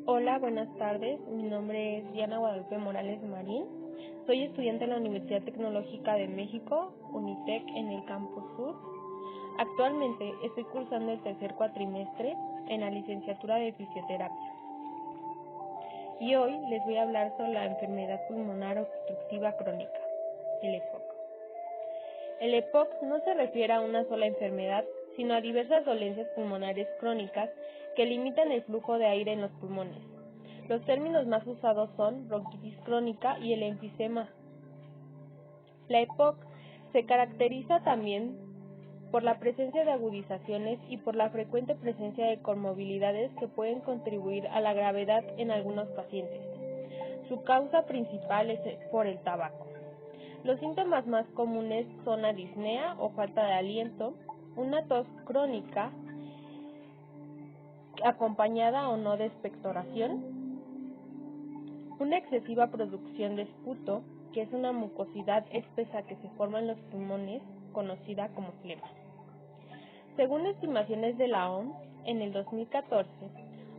Hola, buenas tardes. Mi nombre es Diana Guadalupe Morales Marín. Soy estudiante en la Universidad Tecnológica de México, UNITEC, en el Campus Sur. Actualmente estoy cursando el tercer cuatrimestre en la licenciatura de Fisioterapia. Y hoy les voy a hablar sobre la enfermedad pulmonar obstructiva crónica, el EPOC. El EPOC no se refiere a una sola enfermedad, sino a diversas dolencias pulmonares crónicas que limitan el flujo de aire en los pulmones. Los términos más usados son bronquitis crónica y el enfisema. La EPOC se caracteriza también por la presencia de agudizaciones y por la frecuente presencia de comorbilidades que pueden contribuir a la gravedad en algunos pacientes. Su causa principal es por el tabaco. Los síntomas más comunes son disnea o falta de aliento, una tos crónica acompañada o no de expectoración, una excesiva producción de esputo, que es una mucosidad espesa que se forma en los pulmones, conocida como flema. Según estimaciones de la OMS, en el 2014,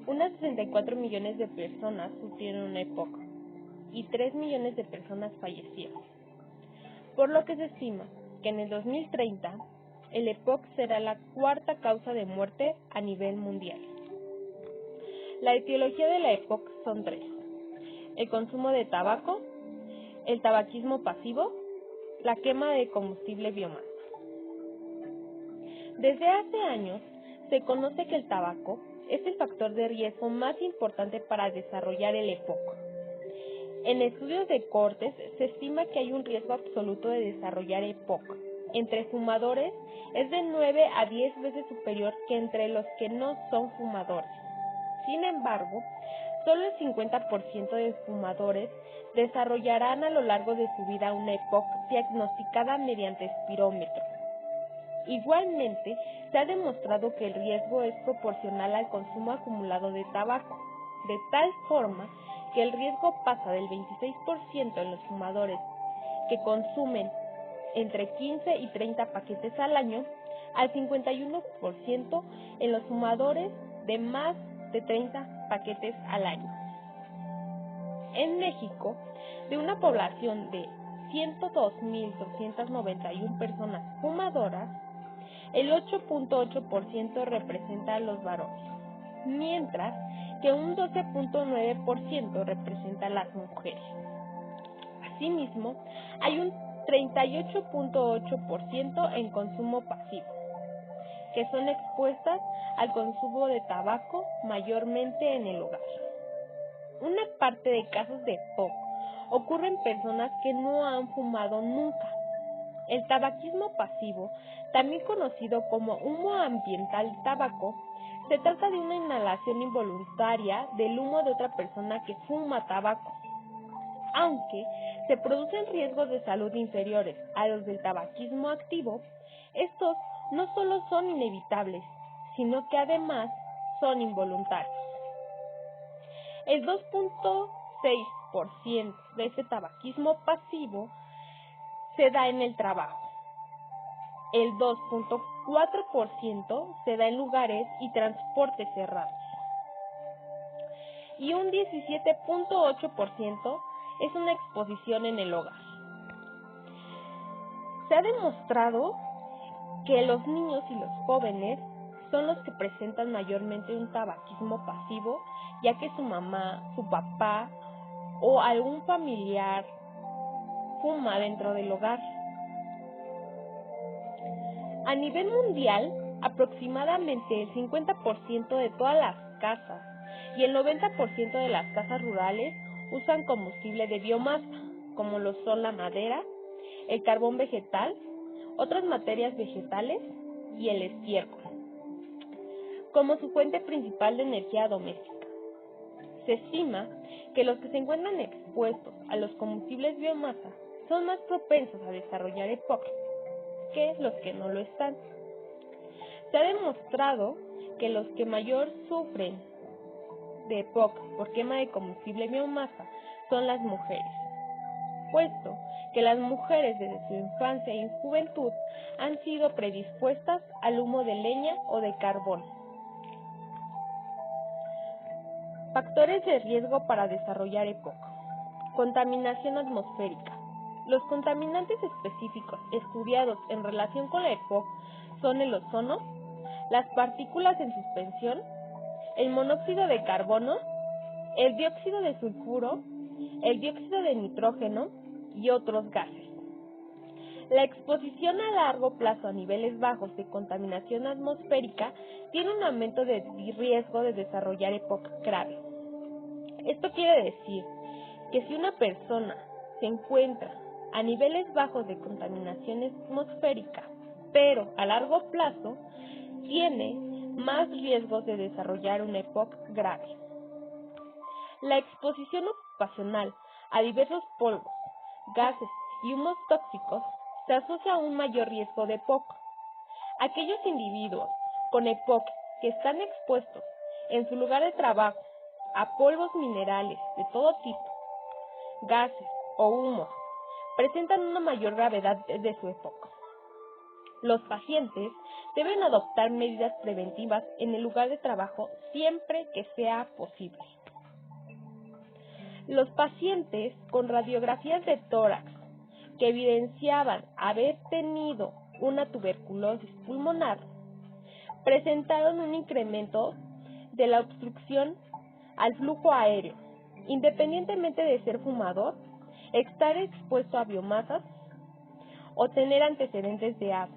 unas 64 millones de personas sufrieron una EPOC y 3 millones de personas fallecieron, por lo que se estima que en el 2030 el EPOC será la cuarta causa de muerte a nivel mundial. La etiología de la EPOC son tres: el consumo de tabaco, el tabaquismo pasivo, la quema de combustible biomasa. Desde hace años se conoce que el tabaco es el factor de riesgo más importante para desarrollar el EPOC. En estudios de cortes se estima que hay un riesgo absoluto de desarrollar EPOC. Entre fumadores es de 9 a 10 veces superior que entre los que no son fumadores. Sin embargo, solo el 50% de fumadores desarrollarán a lo largo de su vida una EPOC diagnosticada mediante espirómetro. Igualmente, se ha demostrado que el riesgo es proporcional al consumo acumulado de tabaco, de tal forma que el riesgo pasa del 26% en los fumadores que consumen entre 15 y 30 paquetes al año al 51% en los fumadores de más de 30 paquetes al año. En México, de una población de 102.291 personas fumadoras, el 8.8% representa a los varones, mientras que un 12.9% representa a las mujeres. Asimismo, hay un 38.8% en consumo pasivo, que son expuestas al consumo de tabaco mayormente en el hogar. Una parte de casos de EPOC ocurre en personas que no han fumado nunca. El tabaquismo pasivo, también conocido como humo ambiental de tabaco, se trata de una inhalación involuntaria del humo de otra persona que fuma tabaco. Aunque se producen riesgos de salud inferiores a los del tabaquismo activo, estos no solo son inevitables, sino que además son involuntarios. El 2.6% de este tabaquismo pasivo se da en el trabajo. El 2.4% se da en lugares y transportes cerrados. Y un 17.8% es una exposición en el hogar. Se ha demostrado que los niños y los jóvenes son los que presentan mayormente un tabaquismo pasivo, ya que su mamá, su papá o algún familiar fuma dentro del hogar. A nivel mundial, aproximadamente el 50% de todas las casas y el 90% de las casas rurales usan combustible de biomasa, como lo son la madera, el carbón vegetal, otras materias vegetales y el estiércol, como su fuente principal de energía doméstica. Se estima que los que se encuentran expuestos a los combustibles biomasa son más propensos a desarrollar EPOC que los que no lo están. Se ha demostrado que los que mayor sufren de EPOC por quema de combustible biomasa son las mujeres, puesto que las mujeres desde su infancia y juventud han sido predispuestas al humo de leña o de carbón. Factores de riesgo para desarrollar EPOC. Contaminación atmosférica. Los contaminantes específicos estudiados en relación con la EPOC son el ozono, las partículas en suspensión, el monóxido de carbono, el dióxido de sulfuro, el dióxido de nitrógeno y otros gases. La exposición a largo plazo a niveles bajos de contaminación atmosférica tiene un aumento de riesgo de desarrollar EPOC grave. Esto quiere decir que si una persona se encuentra a niveles bajos de contaminación atmosférica, pero a largo plazo, tiene más riesgos de desarrollar un EPOC grave. La exposición ocupacional a diversos polvos, gases y humos tóxicos se asocia a un mayor riesgo de EPOC. Aquellos individuos con EPOC que están expuestos en su lugar de trabajo a polvos minerales de todo tipo, gases o humos, presentan una mayor gravedad de su EPOC. Los pacientes deben adoptar medidas preventivas en el lugar de trabajo siempre que sea posible. Los pacientes con radiografías de tórax que evidenciaban haber tenido una tuberculosis pulmonar presentaron un incremento de la obstrucción al flujo aéreo, independientemente de ser fumador, estar expuesto a biomasas o tener antecedentes de asma.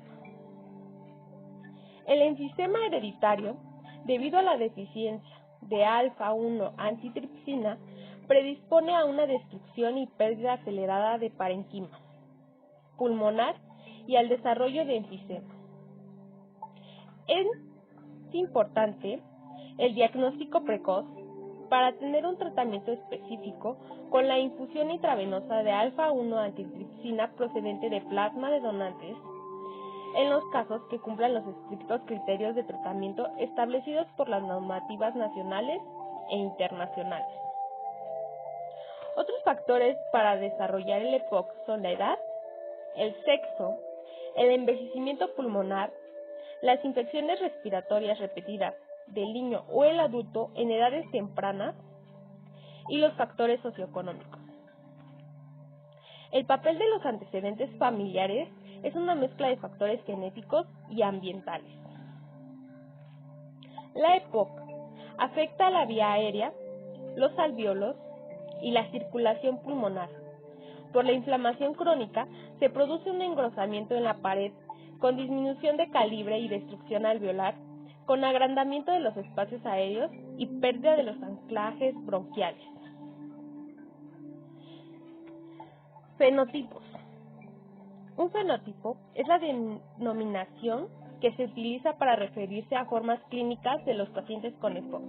El enfisema hereditario, debido a la deficiencia de alfa-1 antitripsina, predispone a una destrucción y pérdida acelerada de parenquima pulmonar y al desarrollo de enfisema. Es importante el diagnóstico precoz para tener un tratamiento específico con la infusión intravenosa de alfa-1 antitripsina procedente de plasma de donantes en los casos que cumplan los estrictos criterios de tratamiento establecidos por las normativas nacionales e internacionales. Otros factores para desarrollar el EPOC son la edad, el sexo, el envejecimiento pulmonar, las infecciones respiratorias repetidas del niño o el adulto en edades tempranas y los factores socioeconómicos. El papel de los antecedentes familiares es una mezcla de factores genéticos y ambientales. La EPOC afecta a la vía aérea, los alvéolos y la circulación pulmonar. Por la inflamación crónica se produce un engrosamiento en la pared con disminución de calibre y destrucción alveolar, con agrandamiento de los espacios aéreos y pérdida de los anclajes bronquiales. Fenotipos. Un fenotipo es la denominación que se utiliza para referirse a formas clínicas de los pacientes con EPOC.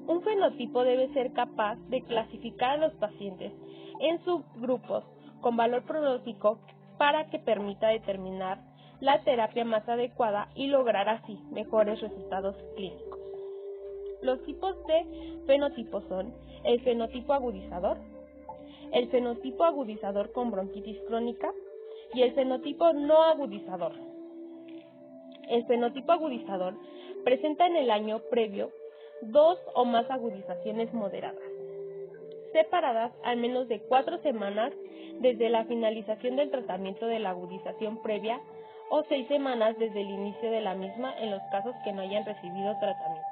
Un fenotipo debe ser capaz de clasificar a los pacientes en subgrupos con valor pronóstico para que permita determinar la terapia más adecuada y lograr así mejores resultados clínicos. Los tipos de fenotipos son el fenotipo agudizador, el fenotipo agudizador con bronquitis crónica y el fenotipo no agudizador. El fenotipo agudizador presenta en el año previo 2 o más agudizaciones moderadas, separadas al menos de 4 semanas desde la finalización del tratamiento de la agudización previa o 6 semanas desde el inicio de la misma en los casos que no hayan recibido tratamiento.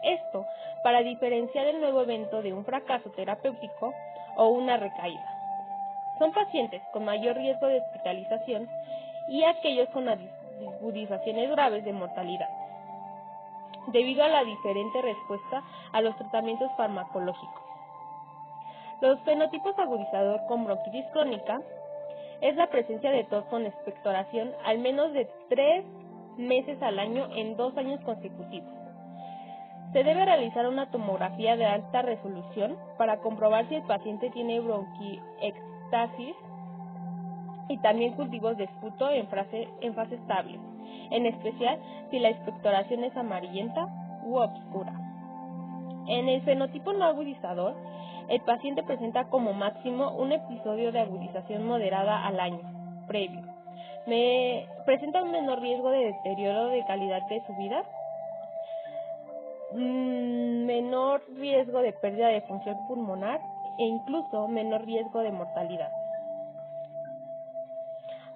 Esto para diferenciar el nuevo evento de un fracaso terapéutico o una recaída. Son pacientes con mayor riesgo de hospitalización y aquellos con agudizaciones graves de mortalidad, debido a la diferente respuesta a los tratamientos farmacológicos. Los fenotipos agudizador con bronquitis crónica es la presencia de tos con expectoración al menos de 3 meses al año en 2 años consecutivos. Se debe realizar una tomografía de alta resolución para comprobar si el paciente tiene bronquiectasis y también cultivos de esputo en fase estable, en especial si la expectoración es amarillenta u oscura. En el fenotipo no agudizador, el paciente presenta como máximo un episodio de agudización moderada al año previo. Presenta un menor riesgo de deterioro de calidad de su vida. menor riesgo de pérdida de función pulmonar e incluso menor riesgo de mortalidad.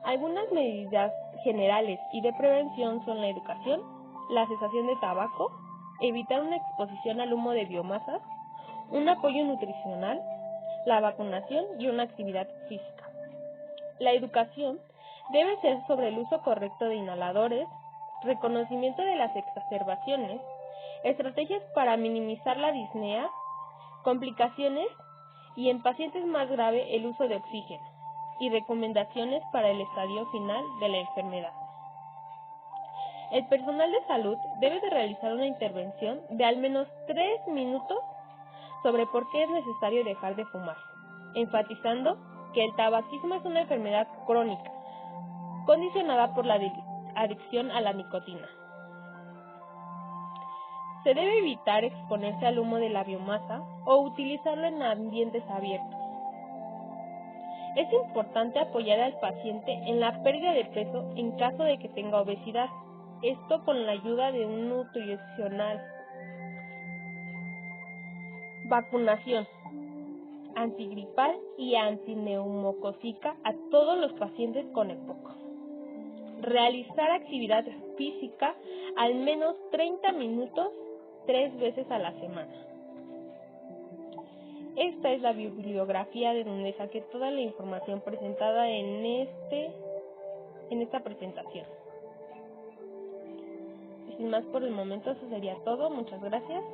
Algunas medidas generales y de prevención son la educación, la cesación de tabaco, evitar una exposición al humo de biomasas, un apoyo nutricional, la vacunación y una actividad física. La educación debe ser sobre el uso correcto de inhaladores, reconocimiento de las exacerbaciones, estrategias para minimizar la disnea, complicaciones y en pacientes más graves el uso de oxígeno y recomendaciones para el estadio final de la enfermedad. El personal de salud debe de realizar una intervención de al menos 3 minutos sobre por qué es necesario dejar de fumar, enfatizando que el tabaquismo es una enfermedad crónica, condicionada por la adicción a la nicotina. Se debe evitar exponerse al humo de la biomasa o utilizarlo en ambientes abiertos. Es importante apoyar al paciente en la pérdida de peso en caso de que tenga obesidad, esto con la ayuda de un nutricional. Vacunación antigripal y antineumocócica a todos los pacientes con EPOC. Realizar actividad física al menos 30 minutos 3 veces a la semana. Esta es la bibliografía de donde saqué toda la información presentada en esta presentación. Y sin más por el momento, eso sería todo. Muchas gracias.